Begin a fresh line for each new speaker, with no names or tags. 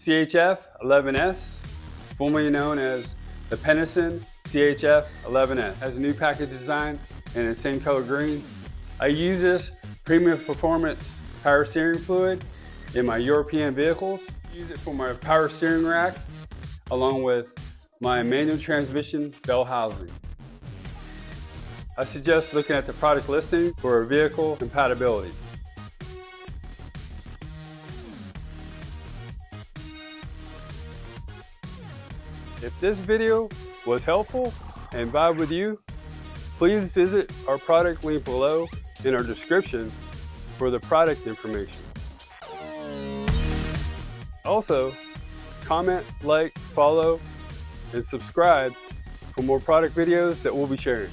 CHF 11S, formerly known as the Penison CHF 11S. Has a new package design in the same color green. I use this premium performance power steering fluid in my European vehicles. I use it for my power steering rack along with my manual transmission bell housing. I suggest looking at the product listing for vehicle compatibility. If this video was helpful and vibe with you, please visit our product link below in our description for the product information. Also, comment, like, follow, and subscribe for more product videos that we'll be sharing.